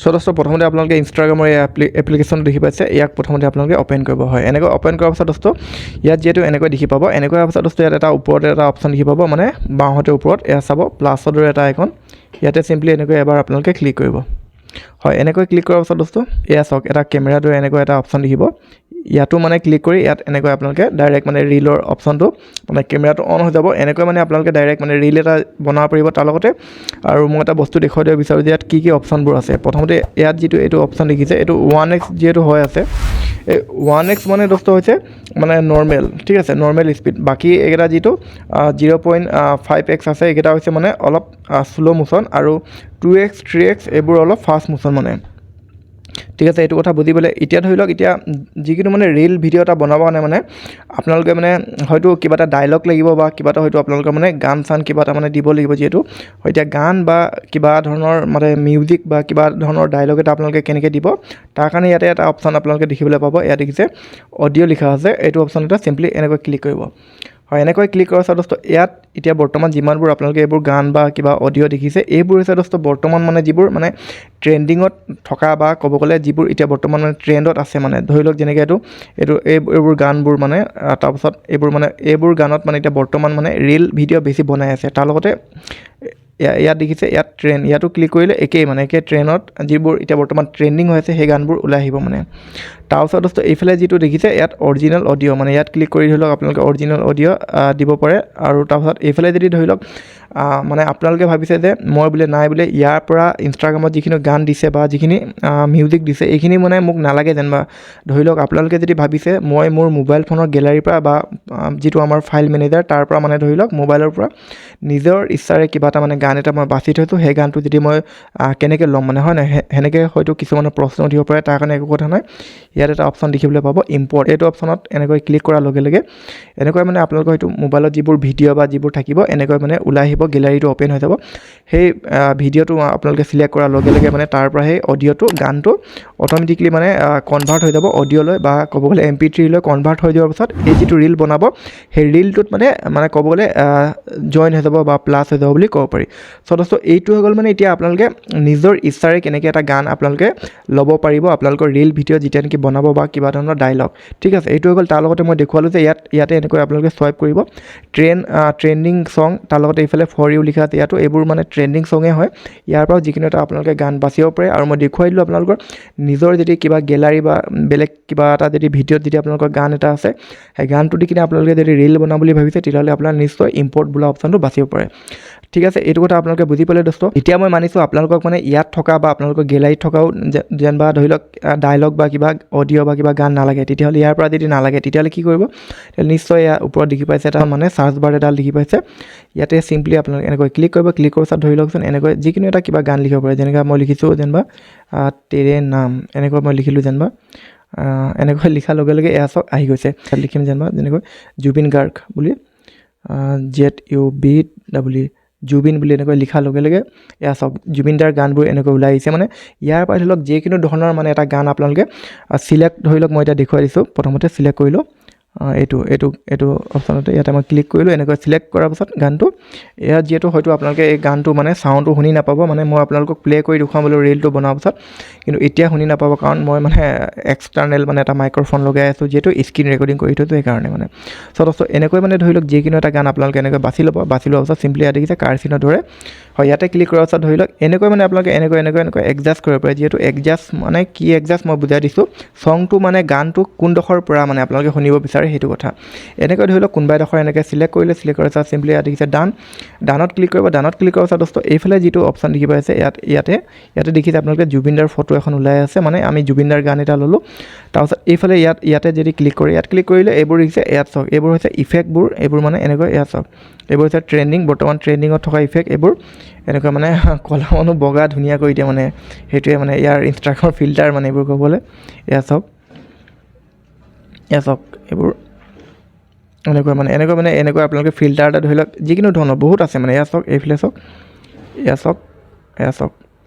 So দোস্ত প্ৰথমতে আপোনালোকে ইনষ্টাগ্ৰামৰ এই এপ্লিকেশ্যনটো দেখি পাইছে, ইয়াক প্ৰথমতে আপোনালোকে অ'পেন কৰিব হয়। এনেকৈ অ'পেন কৰাৰ পাছত দোস্ত ইয়াত যিহেতু এনেকৈ দেখি পাব, এনেকৈ হোৱাৰ পাছত দোস্ত ইয়াত এটা ওপৰতে এটা অপশ্যন দেখি পাব, মানে বাওঁহাতে ওপৰত এয়া চাব প্লাছৰ দৰে এটা আইকন, ইয়াতে চিম্পলি এনেকৈ এবাৰ আপোনালোকে ক্লিক কৰিব হয়। এনেকৈ ক্লিক কৰাৰ পাছত দোস্ত এয়া চাওক এটা কেমেৰাৰ দৰে এনেকৈ এটা অপশ্যন দেখিব, ইয়াতো মানে ক্লিক কৰি ইয়াত এনেকৈ আপোনালোকে ডাইৰেক্ট মানে ৰিলৰ অপশ্যনটো মানে কেমেৰাটো অন হৈ যাব। এনেকৈ মানে আপোনালোকে ডাইৰেক্ট মানে ৰিল এটা বনাব পাৰিব তাৰ লগতে। আৰু মই এটা বস্তু দেখুৱাই দিব বিচাৰোঁ যে ইয়াত কি কি অপশ্যনবোৰ আছে। প্ৰথমতে ইয়াত যিটো এইটো অপশ্যন দেখিছে, এইটো 1x যিহেতু হৈ আছে, এই 1x মানে দোস্ত হৈছে মানে নৰ্মেল, ঠিক আছে, নৰ্মেল স্পীড। বাকী এইকেইটা যিটো 0.5x আছে, এইকেইটা হৈছে মানে অলপ শ্ল' মোশ্যন, আৰু 2x 3x এইবোৰ অলপ ফাষ্ট মোশ্যন মানে, ঠিক আছে। এইটো কথা বুজি পালে। এতিয়া ধৰি লওক, এতিয়া যিকোনো মানে ৰিল ভিডিঅ' এটা বনাব কাৰণে মানে আপোনালোকে মানে হয়তো কিবা এটা ডায়লগ লাগিব বা কিবা এটা হয়তো আপোনালোকে মানে গান চান কিবা এটা মানে দিব লাগিব, যিহেতু এতিয়া গান বা কিবা ধৰণৰ মানে মিউজিক বা কিবা ধৰণৰ ডায়লগ এটা আপোনালোকে কেনেকৈ দিব, তাৰ কাৰণে ইয়াতে এটা অপশ্যন আপোনালোকে দেখিবলৈ পাব। ইয়াত দেখিছে অডিঅ' লিখা আছে, এইটো অপশ্যন এটা চিম্পলি এনেকৈ ক্লিক কৰিব হয়। এনেকৈ ক্লিক কৰাৰ পাছত দোস্ত ইয়াত এতিয়া বৰ্তমান যিমানবোৰ আপোনালোকে এইবোৰ গান বা কিবা অডিঅ' দেখিছে, এইবোৰ হৈছে দোস্ত বৰ্তমান মানে যিবোৰ মানে ট্ৰেণ্ডিঙত থকা বা ক'ব গ'লে যিবোৰ এতিয়া বৰ্তমান মানে ট্ৰেণ্ডত আছে, মানে ধৰি লওক যেনেকৈ এইবোৰ গানবোৰ মানে তাৰপাছত এইবোৰ গানত মানে এতিয়া বৰ্তমান মানে ৰিল ভিডিঅ' বেছি বনাই আছে। তাৰ লগতে ইয়াত দেখিছে ইয়াত ট্ৰেণ্ড, ইয়াতো ক্লিক কৰিলে একেই মানে একে ট্ৰেণ্ডত যিবোৰ এতিয়া বৰ্তমান ট্ৰেণ্ডিং হৈ আছে সেই গানবোৰ ওলাই আহিব মানে। তাৰপিছত দোস্ত এইফালে যিটো দেখিছে ইয়াত অৰিজিনেল অডিঅ', মানে ইয়াত ক্লিক কৰি ধৰি লওক আপোনালোকে অৰিজিনেল অডিঅ' দিব পাৰে। আৰু তাৰপিছত এইফালে যদি ধৰি লওক মানে আপোনালোকে ভাবিছে যে মই বোলে নাই বোলে ইয়াৰ পৰা ইনষ্টাগ্ৰামত যিখিনি গান দিছে বা যিখিনি মিউজিক দিছে এইখিনি মানে মোক নালাগে যেনিবা, ধৰি লওক আপোনালোকে যদি ভাবিছে মই মোৰ মোবাইল ফোনৰ গেলাৰীৰ পৰা বা যিটো আমাৰ ফাইল মেনেজাৰ তাৰ পৰা মানে ধৰি লওক মোবাইলৰ পৰা নিজৰ ইচ্ছাৰে কিবা এটা মানে গান এটা মই বাছি থৈছোঁ, সেই গানটো যদি মই কেনেকৈ ল'ম মানে, হয় নহয়, সেনেকৈ হয়তো কিছুমানৰ প্ৰশ্ন উঠিব পাৰে। তাৰ কাৰণে একো কথা নাই, ইয়াত এটা অপশ্যন দেখিবলৈ পাব ইম্পৰ্ট, এইটো অপশ্যনত এনেকৈ ক্লিক কৰাৰ লগে লগে এনেকৈ মানে আপোনালোকৰ হয়তো মোবাইলত যিবোৰ ভিডিঅ' বা যিবোৰ থাকিব এনেকৈ মানে ওলাই আহিব, গেলাৰীটো অ'পেন হৈ যাব। সেই ভিডিঅ'টো আপোনালোকে চিলেক্ট কৰাৰ লগে লগে মানে তাৰ পৰা সেই অডিঅ'টো গানটো অট'মেটিকলি মানে কনভাৰ্ট হৈ যাব অডিঅ'লৈ, বা ক'ব গ'লে MP3 লৈ কনভাৰ্ট হৈ যোৱাৰ পাছত এই যিটো ৰিল বনাব সেই ৰিলটোত মানে ক'ব গ'লে জইন হৈ যাব বা প্লাছ হৈ যাব বুলি ক'ব পাৰি। চ' দোস্ত এইটো হৈ গ'ল মানে এতিয়া আপোনালোকে নিজৰ ইচ্ছাৰে কেনেকৈ এটা গান আপোনালোকে ল'ব পাৰিব আপোনালোকৰ ৰিল ভিডিঅ' যেতিয়া নেকি বনাব বা কিবা ধৰণৰ ডায়লগ, ঠিক আছে। এইটো হৈ গ'ল। তাৰ লগতে মই দেখুৱালোঁ যে ইয়াতে এনেকৈ আপোনালোকে চুৱাইপ কৰিব ট্ৰেণ্ডিং ছং, তাৰ লগতে এইফালে ফৰ ইউ লিখা আছে, ইয়াতো এইবোৰ মানে ট্ৰেণ্ডিং ছঙে হয়। ইয়াৰ পৰাও যিকোনো এটা আপোনালোকে গান বাচিব পাৰে। আৰু মই দেখুৱাই দিলোঁ আপোনালোকৰ নিজৰ যদি কিবা গেলাৰী বা বেলেগ কিবা এটা যদি ভিডিঅ'ত যদি আপোনালোকৰ গান এটা আছে, সেই গানটো দি কিনে আপোনালোকে যদি ৰিল বনাম বুলি ভাবিছে তেতিয়াহ'লে আপোনাৰ নিশ্চয় ইম্পৰ্ট বোলা অপশ্যনটো বাচিব পাৰে, ঠিক আছে। এইটো কথা আপোনালোকে বুজি পালে দোস্ত। এতিয়া মই মানিছোঁ আপোনালোকক মানে ইয়াত থকা বা আপোনালোকৰ গেলাৰীত থকাও যেনিবা ধৰি লওক ডায়লগ বা কিবা অডিঅ' বা কিবা গান নালাগে, তেতিয়াহ'লে ইয়াৰ পৰা যদি নালাগে তেতিয়াহ'লে কি কৰিব, নিশ্চয় ইয়াৰ ওপৰত দেখি পাইছে এটা মানে চাৰ্চ বাৰ এডাল দেখি পাইছে, ইয়াতে চিম্পলি আপোনালোকে এনেকৈ ক্লিক কৰিব। ক্লিক কৰাৰ পাছত ধৰি লওকচোন এনেকৈ যিকোনো এটা কিবা গান লিখিব পাৰে, যেনেকৈ মই লিখিছোঁ যেনিবা তেৰে নাম, এনেকৈ মই লিখিলোঁ যেনিবা, এনেকৈ লিখাৰ লগে লগে এয়া চাওক আহি গৈছে। লিখিম যেনেকৈ জুবিন গাৰ্গ বুলি ZUBIN জুবিন বুলি এনেকৈ লিখাৰ লগে লগে এয়া চাওক জুবিন দাৰ গানবোৰ এনেকৈ ওলাই আহিছে। মানে ইয়াৰ পৰা ধৰি লওক যিকোনো ধৰণৰ মানে এটা গান আপোনালোকে চিলেক্ট, ধৰি লওক মই এতিয়া দেখুৱাই দিছোঁ, প্ৰথমতে চিলেক্ট কৰিলোঁ এইটো অপশ্যনতে, ইয়াতে মই ক্লিক কৰিলোঁ। এনেকৈ চিলেক্ট কৰাৰ পাছত গানটো ইয়াত যিহেতু হয়তো আপোনালোকে এই গানটো মানে চাউণ্ডটো শুনি নাপাব, মানে মই আপোনালোকক প্লে কৰি দেখুৱাম বোলো ৰিলটো বনোৱাৰ পাছত, কিন্তু এতিয়া শুনি নাপাব কাৰণ মই মানে এক্সটাৰ্নেল মানে এটা মাইক্ৰফোন লগাই আছোঁ, যিহেতু স্ক্ৰীণ ৰেকৰ্ডিং কৰি থৈছোঁ সেইকাৰণে মানে। চ' দোস্ত এনেকৈ মানে ধৰি লওক যিকোনো এটা গান আপোনালোকে এনেকৈ বাছি ল'ব। বাছি লোৱাৰ পাছত চিম্পলি ইয়াত দেখিছে কাৰ চিনৰ দৰে হয়, ইয়াতে ক্লিক কৰাৰ পাছত ধৰি লওক এনেকৈ মানে আপোনালোকে এনেকৈ এডজাষ্ট কৰিব পাৰে। যিহেতু এডজাষ্ট মানে কি এডজাষ্ট মই বুজাই দিছোঁ, ছংটো মানে গানটো কোনডোখৰ পৰা মানে আপোনালোকে শুনিব বিচাৰে সেইটো কথা। এনেকৈ ধৰি লওক কোনোবা এডোখৰ এনেকৈ চিলেক্ট কৰিলে, চিলেক্ট কৰাৰ পাছত চিম্পলি ইয়াত দেখিছে ডানত ক্লিক কৰিব। ডানত ক্লিক কৰাৰ পাছত দোস্ত এইফালে যিটো অপশ্যন দেখি পাইছে ইয়াতে দেখিছে আপোনালোকে জুবিন দাৰ ফটো এখন ওলাই আছে, মানে আমি জুবিন দাৰ গান এটা ল'লোঁ। তাৰপাছত এইফালে ইয়াতে যদি ক্লিক কৰি ইয়াত ক্লিক কৰিলে এইবোৰ দেখিছে, ইয়াত চাওক এইবোৰ হৈছে ইফেক্টবোৰ, এইবোৰ মানে এনেকৈ ইয়াত চাওক এইবোৰ হৈছে বৰ্তমান ট্ৰেণ্ডিঙত থকা ইফেক্ট। এইবোৰ এনেকুৱা মানে ক'লা মানুহ বগা ধুনীয়া কৰি দিয়ে, মানে সেইটোৱে মানে ইয়াৰ ইনষ্টাগ্ৰামৰ ফিল্টাৰ মানে এইবোৰ ক'বলৈ। এয়া চাওক এইবোৰ এনেকুৱা আপোনালোকে ফিল্টাৰ এটা ধৰি লওক যিকোনো ধৰণৰ বহুত আছে মানে। এয়া চাওক এইফালে চাওক, এয়া চাওক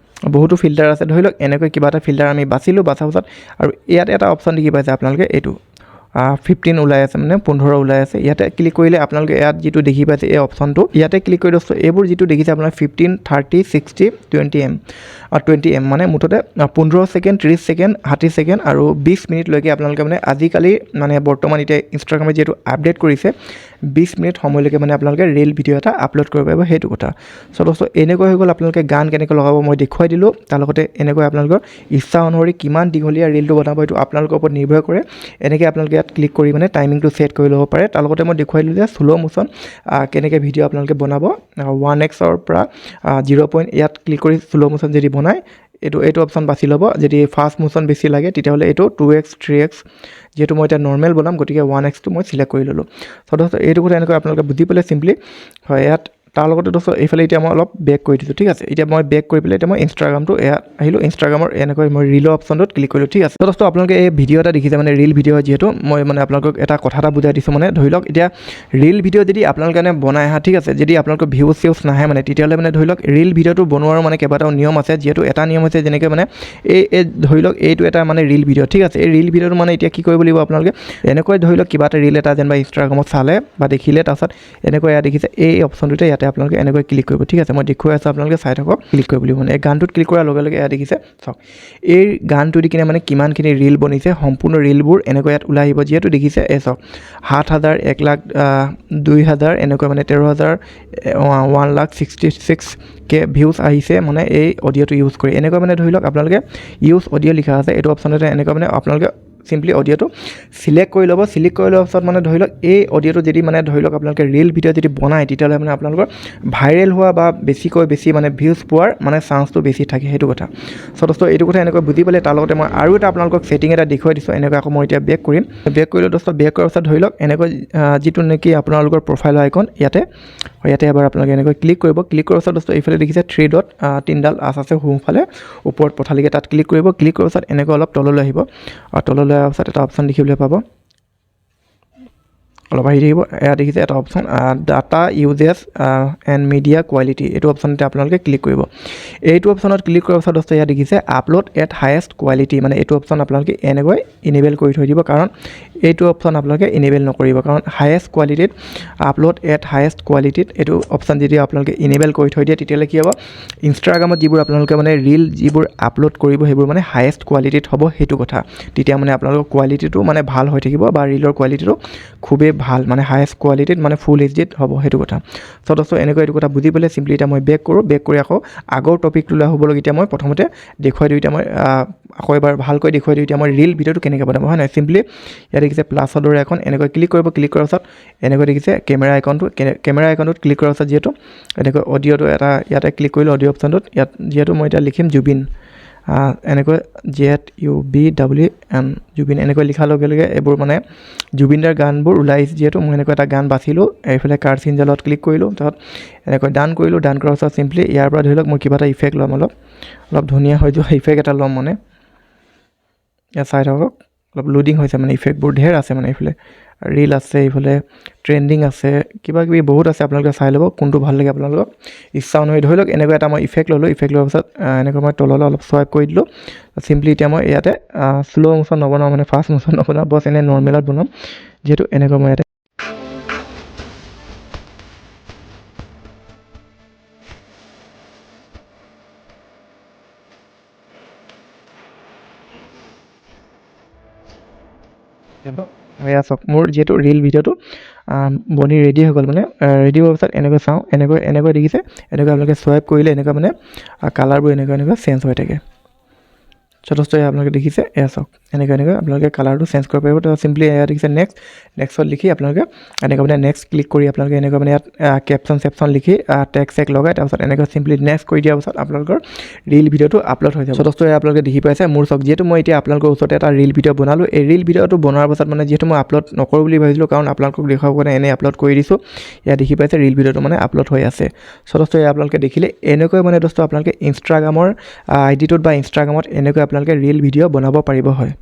বহুতো ফিল্টাৰ আছে। ধৰি লওক এনেকৈ কিবা এটা ফিল্টাৰ আমি বাচিলোঁ, বাচাৰ পাছত আৰু ইয়াত এটা অপশ্যন দেখি পাইছে আপোনালোকে এইটো 15 ওলাই আছে মানে 15 ওলাই আছে ইয়াতে ক্লিক কৰিলে আপোনালোকে ইয়াত যিটো দেখি পাইছে এই অপশ্যনটো ইয়াতে ক্লিক কৰি দোস্ত এইবোৰ যিটো দেখিছে আপোনাৰ 15 30 60 20 এম 20 এম মানে মুঠতে 15 ছেকেণ্ড 30 ছেকেণ্ড 60 ছেকেণ্ড আৰু 20 মিনিটলৈকে আপোনালোকে মানে আজিকালি মানে বৰ্তমান এতিয়া ইনষ্টাগ্ৰামে যিহেতু আপডেট কৰিছে 20 মিনিট সময়লৈকে মানে আপোনালোকে ৰিল ভিডিঅ' এটা আপলোড কৰিব পাৰিব সেইটো কথা চ' দোস্ত এনেকৈ হৈ গ'ল আপোনালোকে গান কেনেকৈ লগাব মই দেখুৱাই দিলোঁ তাৰ লগতে এনেকৈ আপোনালোকৰ ইচ্ছা অনুসৰি কিমান দীঘলীয়া ৰিলটো বনাব এইটো আপোনালোকৰ ওপৰত নিৰ্ভৰ কৰে এনেকৈ আপোনালোকে ইয়াত ক্লিক কৰি মানে টাইমিংটো ছেট কৰি ল'ব পাৰে তাৰ লগতে মই দেখুৱাই দিলোঁ যে শ্ল' মোশ্যন কেনেকৈ ভিডিঅ' আপোনালোকে বনাব 1xৰ পৰা 0. ইয়াত ক্লিক কৰি শ্ল' মোশ্যন যদি বনায় এইটো অপশ্যন বাছি ল'ব যদি ফাষ্ট মোশ্যন বেছি লাগে তেতিয়াহ'লে এইটো 2x 3x যিহেতু মই এতিয়া নৰ্মেল বনাম গতিকে 1xটো মই চিলেক্ট কৰি ল'লোঁ চ' দোস্ত এইটো কথা এনেকৈ আপোনালোকে বুজি পালে চিম্পলি হয় ইয়াত তাৰ লগতে দোস্ত এইফালে এতিয়া মই অলপ বেক কৰি দিছোঁ ঠিক আছে এতিয়া মই বেক কৰি পেলাই এতিয়া মই ইনষ্টাগ্ৰামটো এয়া আহিলোঁ ইনষ্টাগ্ৰামৰ এনেকৈ মই ৰিলৰ অপশ্যনটোত ক্লিক কৰিলোঁ ঠিক আছে দোস্ত আপোনালোকে এই ভিডিঅ' এটা দেখিছে মানে ৰিল ভিডিঅ' যিহেতু মই মানে আপোনালোকক এটা কথা এটা বুজাই দিছোঁ মানে ধৰি লওক এতিয়া ৰিল ভিডিঅ' যদি আপোনালোকে মানে বনাই আহা ঠিক আছে যদি আপোনালোকৰ ভিউজ চিউজ নাহে মানে তেতিয়াহ'লে মানে ধৰি লওক ৰিল ভিডিঅ'টো বনোৱাৰ মানে কেইবাটাও নিয়ম আছে যিহেতু এটা নিয়ম হৈছে যেনেকৈ মানে এই ধৰি লওক এইটো এটা মানে ৰিল ভিডিঅ' ঠিক আছে এই ৰিল ভিডিঅ'টো মানে এতিয়া কি কৰিব লাগিব আপোনালোকে এনেকৈ ধৰি লওক কিবা এটা ৰিল এটা যেনিবা ইনষ্টাগ্ৰামত চালে বা দেখিলে তাৰপিছত এনেকৈ ইয়াত দেখিছে এই অপশ্যনটোতে ইয়াতে আপোনালোকে এনেকৈ ক্লিক কৰিব ঠিক আছে মই দেখুৱাই আছোঁ আপোনালোকে চাই থাকক ক্লিক কৰিব লাগিব মানে এই গানটোত ক্লিক কৰাৰ লগে লগে ইয়াত দেখিছে চাওক এই গানটো দি কিনে মানে কিমানখিনি ৰিল বনিছে সম্পূৰ্ণ ৰিলবোৰ এনেকৈ ইয়াত ওলাই আহিব যিহেতু দেখিছে এই চাওক 7,000 1,00,000 2,000 এনেকৈ মানে 13,000 1,66,000 ভিউজ আহিছে মানে এই অডিঅ'টো ইউজ কৰি এনেকৈ মানে ধৰি লওক আপোনালোকে ইউজ অডিঅ' লিখা আছে এইটো অপশ্যনতে এনেকৈ মানে আপোনালোকে চিম্পলি অডিঅ'টো চিলেক্ট কৰি ল'ব চিলেক্ট কৰি লোৱাৰ পিছত মানে ধৰি লওক এই অডিঅ'টো যদি মানে ধৰি লওক আপোনালোকে ৰিল ভিডিঅ' যদি বনায় তেতিয়াহ'লে মানে আপোনালোকৰ ভাইৰেল হোৱা বা বেছি মানে ভিউজ পোৱাৰ মানে চান্সটো বেছি থাকে সেইটো কথা চ' দোস্ত এইটো কথা এনেকৈ বুজি পালে তাৰ লগতে মই আৰু এটা আপোনালোকক ছেটিং এটা দেখুৱাই দিছোঁ এনেকৈ আকৌ মই এতিয়া বেক কৰিলোঁ দোস্ত বেক কৰাৰ পিছত ধৰি লওক এনেকৈ যিটো নেকি আপোনালোকৰ প্ৰফাইলৰ আইকন ইয়াতে এবাৰ আপোনালোকে এনেকৈ ক্লিক কৰিব ক্লিক কৰাৰ পিছত দোস্ত এইফালে দেখিছে 3 ডট 3ডাল আঁচ আছে সোঁফালে ওপৰত পঠালিকৈ তাত ক্লিক কৰাৰ পিছত এনেকৈ অলপ তললৈ আহিব আৰু তললৈ অহাৰ পিছত এটা অপশ্যন দেখিবলৈ পাব অলপ আহি থাকিব এয়া দেখিছে এটা option data uses and media quality এইটো অপশ্যনতে আপোনালোকে ক্লিক কৰিব এইটো অপশ্যনত ক্লিক কৰাৰ পিছত দোস্ত ইয়াত দেখিছে আপলোড এট হায়েষ্ট কোৱালিটি মানে এইটো অপশ্যন আপোনালোকে এনেকৈ ইনেবল কৰি থৈ দিব কাৰণ এইটো অপশ্যন আপোনালোকে ইনেবল নকৰিব কাৰণ হায়েষ্ট কোৱালিটিত আপলোড এট হায়েষ্ট কোৱালিটিত এইটো অপশ্যন যদি আপোনালোকে ইনেবল কৰি থৈ দিয়ে তেতিয়াহ'লে কি হ'ব ইনষ্টাগ্ৰামত যিবোৰ আপোনালোকে মানে ৰিল যিবোৰ আপলোড কৰিব সেইবোৰ মানে হায়েষ্ট কোৱালিটিত হ'ব সেইটো কথা তেতিয়া মানে আপোনালোকৰ কোৱালিটিটো মানে ভাল হৈ থাকিব বা ৰিলৰ কোৱালিটিটো খুবেই ভাল মানে হায়েষ্ট কোৱালিটিত মানে ফুল এইচডিত হ'ব সেইটো কথা চ' দোস্ত এনেকৈ এইটো কথা বুজি পালে চিম্পলি এতিয়া মই বেক কৰি আকৌ আগৰ টপিকটোলৈ হ'বলৈ এতিয়া মই প্ৰথমতে দেখুৱাই দিওঁ এতিয়া মই আকৌ এবাৰ ভালকৈ দেখুৱাই দিওঁ এতিয়া মই ৰিল ভিডিঅ'টো কেনেকৈ বনাব হয় নাই চিম্পলি ইয়াত দেখিছে প্লাছৰ দৰে এখন এনেকৈ ক্লিক কৰাৰ পিছত এনেকৈ দেখিছে কেমেৰা আইকনটোত ক্লিক কৰাৰ পিছত যিহেতু এনেকৈ অডিঅ'টো এটা ইয়াতে ক্লিক কৰিলোঁ অডিঅ' অপশ্যনটোত ইয়াত যিহেতু মই এতিয়া লিখিম জুবিন এনেকৈ ZUBWN জুবিন এনেকৈ লিখাৰ লগে লগে এইবোৰ মানে জুবিনদাৰ গানবোৰ ওলাই আহিছে যিহেতু মই এনেকৈ এটা গান বাচিলোঁ এইফালে কাৰ চিনজালত ক্লিক কৰিলোঁ তাৰপিছত এনেকৈ ডান কৰাৰ পিছত চিম্পলি ইয়াৰ পৰা ধৰি লওক মই কিবা এটা ইফেক্ট ল'ম অলপ ধুনীয়া হৈ যোৱা ইফেক্ট এটা ল'ম মানে ইয়াত চাই থাকক অলপ লোডিং হৈছে মানে ইফেক্টবোৰ ঢেৰ আছে মানে এইফালে ৰিল আছে এইফালে ট্ৰেণ্ডিং আছে কিবা কিবি বহুত আছে আপোনালোকে চাই ল'ব কোনটো ভাল লাগে আপোনালোকক ইচ্ছা অনুসৰি ধৰি লওক এনেকৈ এটা মই ইফেক্ট ল'লোঁ ইফেক্ট লোৱাৰ পিছত এনেকৈ মই তললৈ অলপ চুৱাইপ কৰি দিলোঁ চিম্পলি এতিয়া মই ইয়াতে শ্ল' মোশ্যন নবনাওঁ মানে ফাষ্ট মোশ্যন নবনাওঁ বছ এনে নৰ্মেলত বনাম যিহেতু এনেকৈ মই ইয়াতে এয়া চাওক মোৰ যিহেতু ৰিল ভিডিঅ'টো বনি ৰেডি হৈ গ'ল মানে ৰেডি হোৱাৰ পিছত এনেকৈ চাওঁ এনেকৈ দেখিছে এনেকৈ আপোনালোকে চুৱাইপ কৰিলে এনেকৈ মানে কালাৰবোৰ এনেকৈ চেঞ্জ হৈ থাকে যথেষ্ট আপোনালোকে দেখিছে এয়া চাওক এনেকৈ আপোনালোকে কালাৰটো চেঞ্জ কৰিব পাৰিব তো চিম্পলি এয়া দেখিছে নেক্সটত লিখি আপোনালোকে এনেকৈ মানে নেক্সট ক্লিক কৰি আপোনালোকে এনেকৈ মানে ইয়াত কেপশ্যন লিখি টেগ লগাই তাৰপিছত এনেকৈ চিম্পলি নেক্সট কৰি দিয়াৰ পিছত আপোনালোকৰ ৰিল ভিডিঅ'টো আপলোড হৈ যাব যথেষ্ট আপোনালোকে দেখি পাইছে মোৰ চাওক যিহেতু মই এতিয়া আপোনালোকৰ ওচৰতে এটা ৰিল ভিডিঅ' বনালোঁ এই ৰিল ভিডিঅ'টো বনোৱাৰ পাছত মানে যিহেতু মই আপলোড নকৰোঁ বুলি ভাবিছিলোঁ কাৰণ আপোনালোকক দেখুৱাব কাৰণে এনেই আপলোড কৰি দিছোঁ ইয়াত দেখি পাইছে ৰিল ভিডিঅ'টো মানে আপলোড হৈ আছে যথেষ্ট আপোনালোকে দেখিলে এনেকৈ মানে দোস্ত আপোনালোকে ইনষ্টাগ্ৰামৰ আইডিটোত বা ইনষ্টাগ্ৰামত এনেকৈ আপোনালোকে ৰিল ভিডিঅ' বনাব পাৰিব হয়